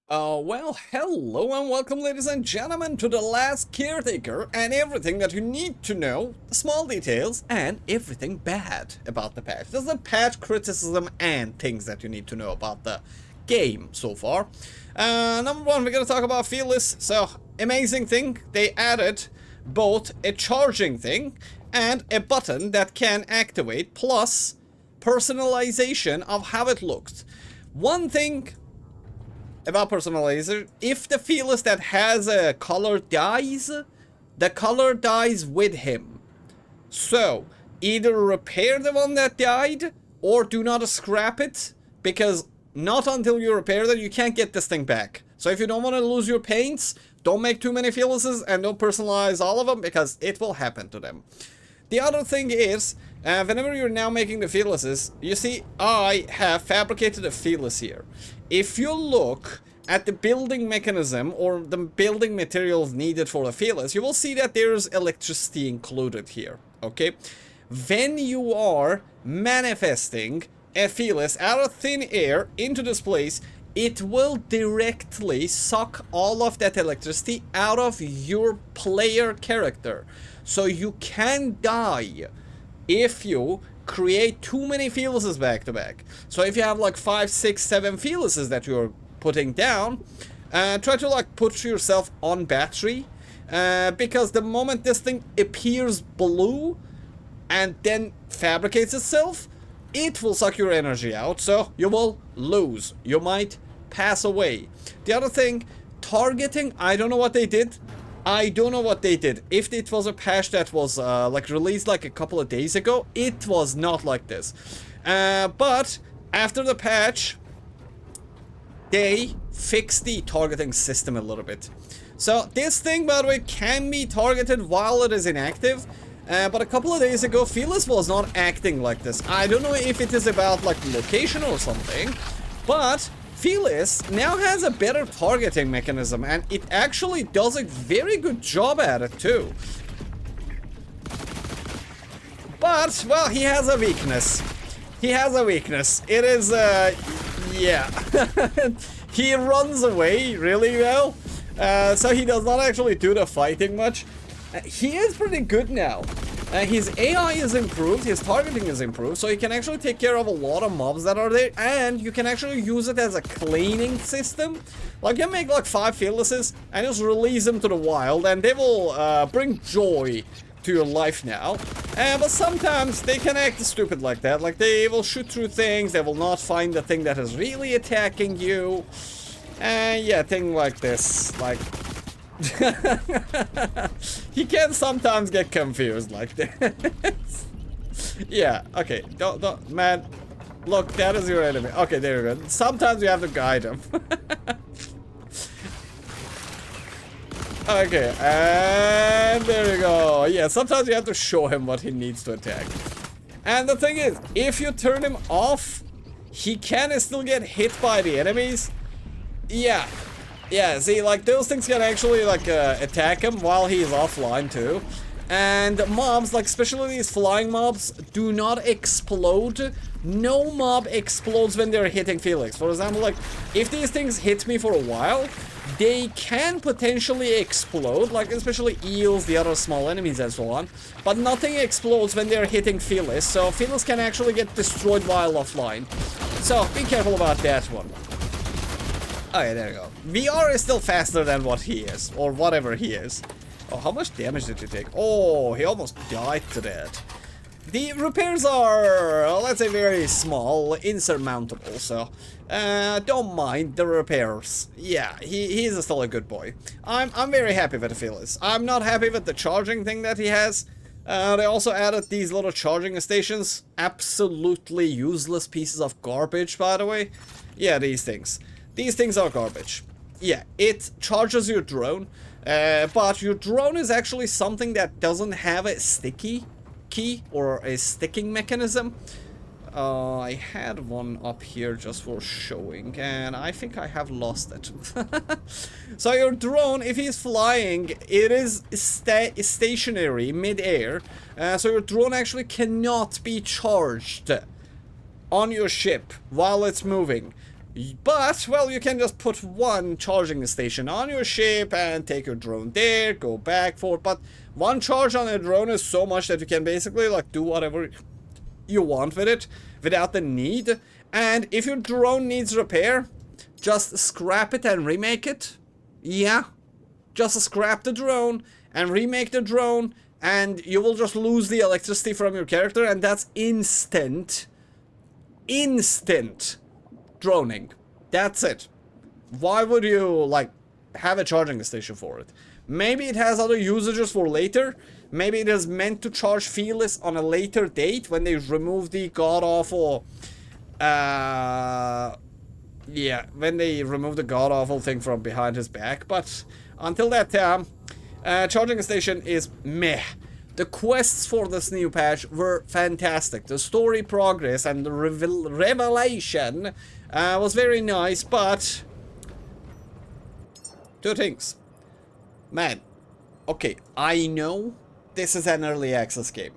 Well, hello and welcome, ladies and gentlemen, to the Last Caretaker and everything that you need to know, the small details, and everything bad about the patch. There's the patch criticism and things that you need to know about the game so far. Number one, we're gonna talk about Felis. So, amazing thing, they added both a charging thing and a button that can activate, plus personalization of how it looks. One thing about personalizer, if the Felis that has a color dies, the color dies with him. So, either repair the one that died, or do not scrap it, because not until you repair that you can't get this thing back. So if you don't want to lose your paints, don't make too many Felises and don't personalize all of them, because it will happen to them. The other thing is, whenever you're now making the Felises, you see I have fabricated a Felis here. If you look at the building mechanism or the building materials needed for the Felis, you will see that there's electricity included here, okay? When you are manifesting a Felis out of thin air into this place, it will directly suck all of that electricity out of your player character. So you can die if you create too many Felises back to back. So if you have like 5, 6, 7 Felises that you're putting down, try to like put yourself on battery, because the moment this thing appears blue and then fabricates itself, it will suck your energy out, so you will lose. You might pass away. The other thing, targeting, I don't know what they did. If it was a patch that was like released like a couple of days ago, it was not like this. But after the patch, they fixed the targeting system a little bit. So this thing, by the way, can be targeted while it is inactive. But a couple of days ago, Felis was not acting like this. I don't know if it is about like location or something, but Felis now has a better targeting mechanism, and it actually does a very good job at it too. But, well, he has a weakness. It is, yeah. He runs away really well, so he does not actually do the fighting much. He is pretty good now. His AI is improved, his targeting is improved, so he can actually take care of a lot of mobs that are there, and you can actually use it as a cleaning system. Like, you make like 5 Felises and just release them to the wild, and they will bring joy to your life now. But sometimes they can act stupid like that. Like, they will shoot through things, they will not find the thing that is really attacking you. And yeah, thing like this, like... He can sometimes get confused like this. Yeah, okay, don't, man. Look, that is your enemy. Okay, there we go. Sometimes you have to guide him. Okay, and there we go. Yeah, sometimes you have to show him what he needs to attack. And the thing is, if you turn him off, he can still get hit by the enemies. Yeah. Yeah, see, like, those things can actually, like, attack him while he's offline, too. And mobs, like, especially these flying mobs, do not explode. No mob explodes when they're hitting Felix. For example, like, if these things hit me for a while, they can potentially explode, like, especially eels, the other small enemies, and so on. But nothing explodes when they're hitting Felis, so Felis can actually get destroyed while offline. So, be careful about that one. Okay, there you go. VR is still faster than what he is, or whatever he is. Oh, how much damage did he take? Oh, he almost died to that. The repairs are, let's say, very small, insurmountable, so don't mind the repairs. Yeah, he's still a good boy. I'm very happy with the Felis. I'm not happy with the charging thing that he has. They also added these little charging stations. Absolutely useless pieces of garbage, by the way. Yeah, these things. These things are garbage. Yeah, it charges your drone, but your drone is actually something that doesn't have a sticky key or a sticking mechanism. I had one up here just for showing, and I think I have lost it. So your drone, if he's flying, it is stationary mid-air, so your drone actually cannot be charged on your ship while it's moving. But, well, you can just put one charging station on your ship and take your drone there, go back, forth. But one charge on a drone is so much that you can basically, like, do whatever you want with it without the need. And if your drone needs repair, just scrap it and remake it. Yeah, just scrap the drone and remake the drone, and you will just lose the electricity from your character, and that's instant droning. That's it. Why would you, like, have a charging station for it? Maybe it has other usages for later. Maybe it is meant to charge Felis on a later date when they remove the god-awful... yeah, when they remove the god-awful thing from behind his back. But until that time, charging station is meh. The quests for this new patch were fantastic. The story progress and the revelation was very nice, but... two things. Man, okay, I know this is an early access game,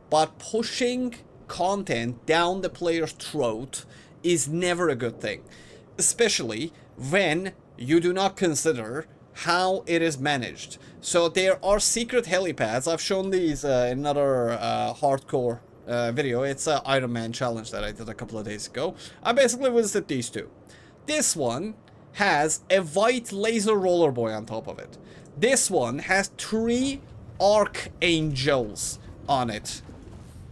but pushing content down the player's throat is never a good thing. Especially when you do not consider how it is managed. So there are secret helipads. I've shown these in another hardcore video. It's an Iron Man challenge that I did a couple of days ago. I basically visited these two. This one has a white laser roller boy on top of it. This one has 3 archangels on it.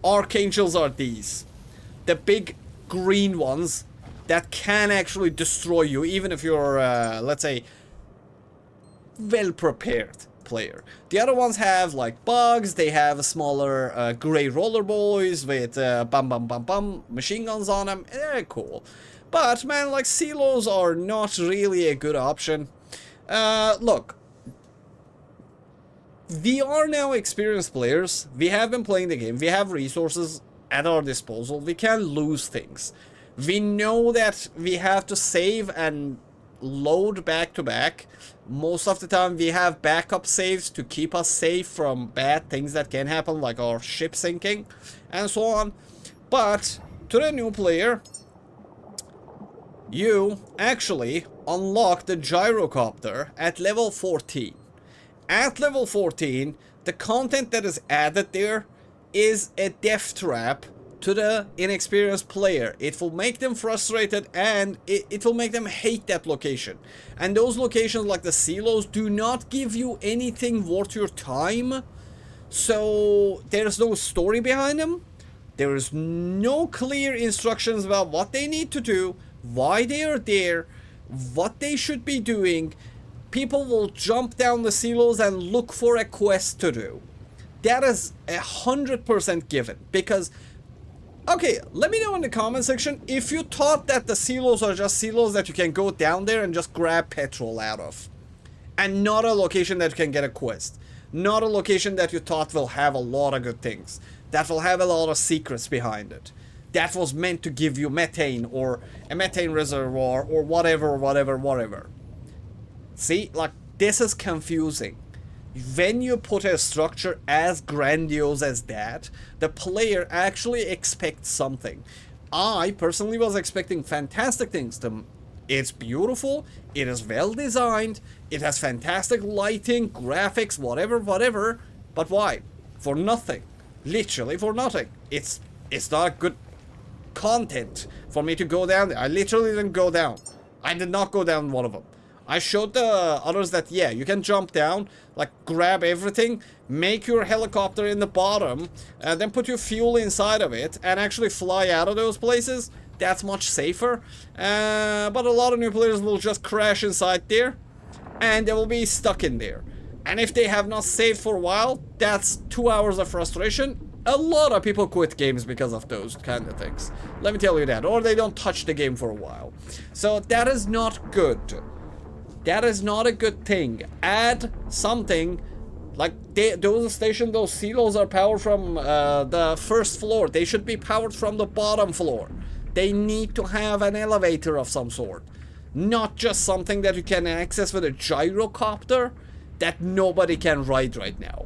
Archangels are these. The big green ones that can actually destroy you, even if you're, let's say, well-prepared player. The other ones have, like, bugs. They have smaller gray roller boys with machine guns on them. They're cool. But, man, like, silos are not really a good option. Look. We are now experienced players. We have been playing the game. We have resources at our disposal. We can lose things. We know that we have to save and load back to back. Most of the time we have backup saves to keep us safe from bad things that can happen, like our ship sinking and so on. But to the new player, you actually unlock the gyrocopter at level 14. At level 14, the content that is added there is a death trap to the inexperienced player. It will make them frustrated, and it will make them hate that location. And those locations, like the silos, do not give you anything worth your time. So there's no story behind them. There is no clear instructions about what they need to do, why they are there, what they should be doing. People will jump down the silos and look for a quest to do. That is 100% given, because... okay, let me know in the comment section if you thought that the silos are just silos that you can go down there and just grab petrol out of. And not a location that you can get a quest. Not a location that you thought will have a lot of good things. That will have a lot of secrets behind it. That was meant to give you methane or a methane reservoir or whatever. See, like, this is confusing. When you put a structure as grandiose as that, the player actually expects something. I personally was expecting fantastic things. It's beautiful, it is well designed, it has fantastic lighting, graphics, whatever, but why? For nothing. Literally for nothing. It's not good content for me to go down there. I literally didn't go down. I did not go down one of them. I showed the others that, yeah, you can jump down, like, grab everything, make your helicopter in the bottom, and then put your fuel inside of it, and actually fly out of those places. That's much safer. But a lot of new players will just crash inside there, and they will be stuck in there. And if they have not saved for a while, that's 2 hours of frustration. A lot of people quit games because of those kind of things. Let me tell you that. Or they don't touch the game for a while. So that is not good. That is not a good thing. Add something like those stations, those silos are powered from the first floor. They should be powered from the bottom floor. They need to have an elevator of some sort. Not just something that you can access with a gyrocopter that nobody can ride right now.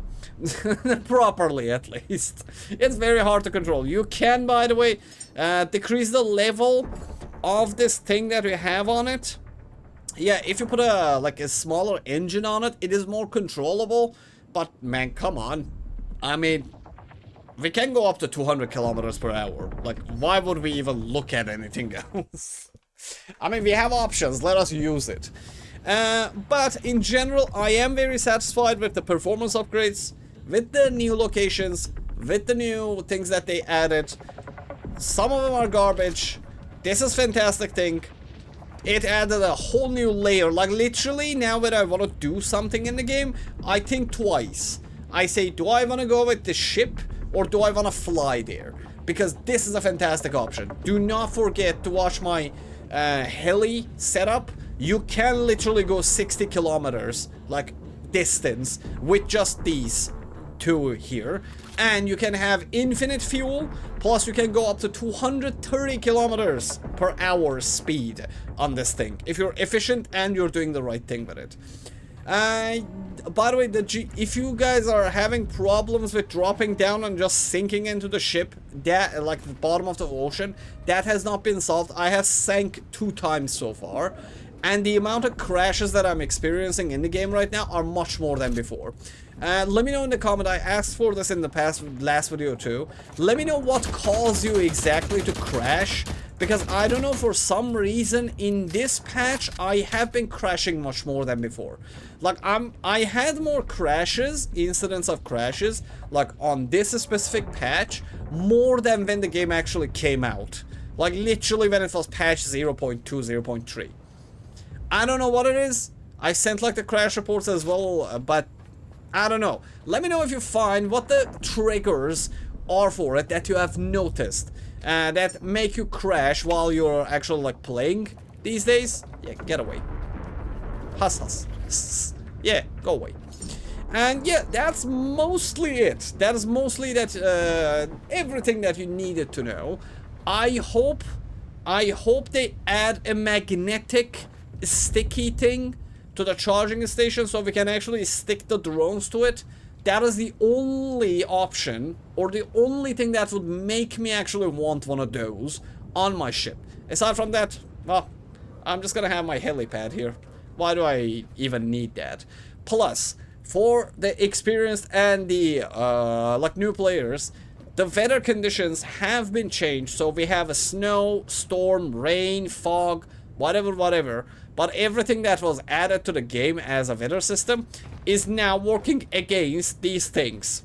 Properly, at least. It's very hard to control. You can, by the way, decrease the level of this thing that we have on it. Yeah, if you put a like a smaller engine on it, it is more controllable. But man, come on. I mean, we can go up to 200 kilometers per hour. Like, why would we even look at anything else? I mean, we have options. Let us use it. But in general, I am very satisfied with the performance upgrades, with the new locations, with the new things that they added. Some of them are garbage. This is fantastic thing. It added a whole new layer. Like, literally, now when I want to do something in the game, I think twice. I say, do I want to go with the ship, or do I want to fly there? Because this is a fantastic option. Do not forget to watch my heli setup. You can literally go 60 kilometers, like, distance, with just these two here. And you can have infinite fuel, plus you can go up to 230 kilometers per hour speed on this thing, if you're efficient and you're doing the right thing with it. By the way, if you guys are having problems with dropping down and just sinking into the ship, that like the bottom of the ocean, that has not been solved. I have sank 2 times so far, and the amount of crashes that I'm experiencing in the game right now are much more than before. Let me know in the comment. I asked for this in the last video too. Let me know what caused you exactly to crash, because I don't know, for some reason in this patch I have been crashing much more than before. Like, I had more crashes, incidents of crashes, like on this specific patch, more than when the game actually came out. Like, literally when it was patch 0.2, 0.3. I don't know what it is. I sent like the crash reports as well, but I don't know. Let me know if you find what the triggers are for it that you have noticed that make you crash while you're actually like playing these days. Yeah, get away. Huss, huss. Yeah, go away. And yeah, that's mostly it. That is mostly everything that you needed to know. I hope they add a magnetic sticky thing to the charging station so we can actually stick the drones to it. That is the only option, or the only thing that would make me actually want one of those on my ship. Aside from that, well, I'm just gonna have my helipad here. Why do I even need that? Plus, for the experienced and the like new players, the weather conditions have been changed. So we have a snow, storm, rain, fog, whatever. But everything that was added to the game as a weather system is now working against these things.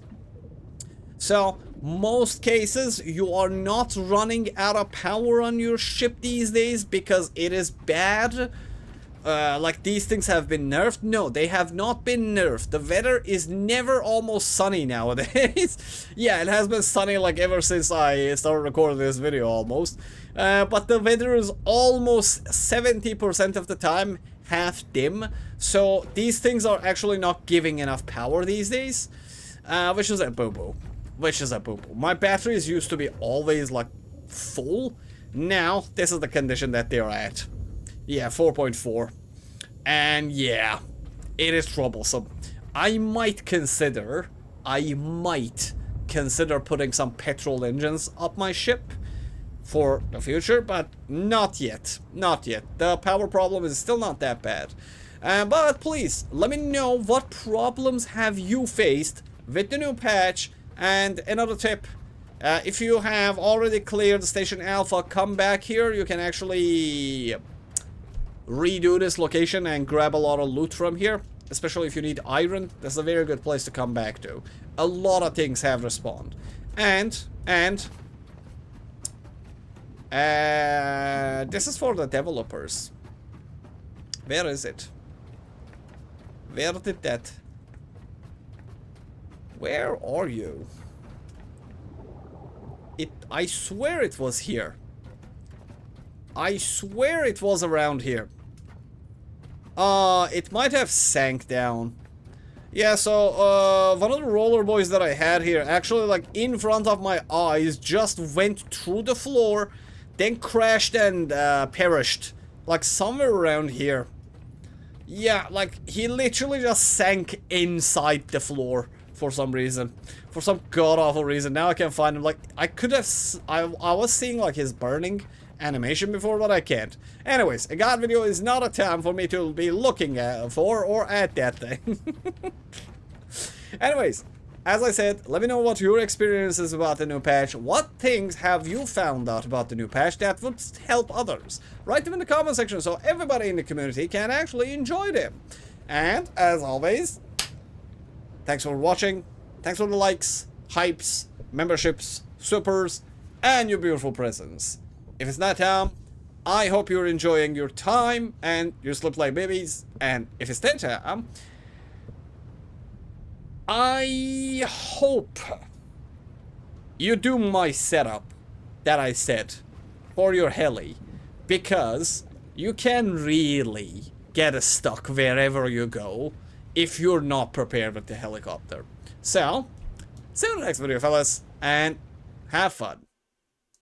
So, most cases, you are not running out of power on your ship these days because it is bad. Like, these things have been nerfed. No, they have not been nerfed. The weather is never almost sunny nowadays. Yeah, it has been sunny like ever since I started recording this video almost. But the weather is almost 70% of the time half dim. So these things are actually not giving enough power these days. Which is a boo-boo. My batteries used to be always like full. Now, this is the condition that they are at. Yeah, 4.4. And yeah, it is troublesome. I might consider putting some petrol engines up my ship for the future, but not yet. The power problem is still not that bad. But please, let me know what problems have you faced with the new patch. And another tip, if you have already cleared Station Alpha, come back here. You can actually redo this location and grab a lot of loot from here, especially if you need iron. That's a very good place to come back to. A lot of things have respawned. And this is for the developers. Where is it? Where did that? Where are you? I swear it was here. I swear it was around here. It might have sank down. Yeah, so, one of the roller boys that I had here, actually, like, in front of my eyes, just went through the floor, then crashed and, perished. Like, somewhere around here. Yeah, like, he literally just sank inside the floor for some reason. For some god-awful reason. Now I can find him. Like, I could have... I was seeing, like, his burning animation before, but I can't. Anyways, a God video is not a time for me to be looking for or at that thing. Anyways, as I said, let me know what your experience is about the new patch. What things have you found out about the new patch that would help others? Write them in the comment section so everybody in the community can actually enjoy them. And, as always, thanks for watching. Thanks for the likes, hypes, memberships, supers, and your beautiful presents. If it's not time, I hope you're enjoying your time and you sleep like babies. And if it's that time, I hope you do my setup that I said for your heli, because you can really get stuck wherever you go if you're not prepared with the helicopter. So, see you in the next video, fellas, and have fun.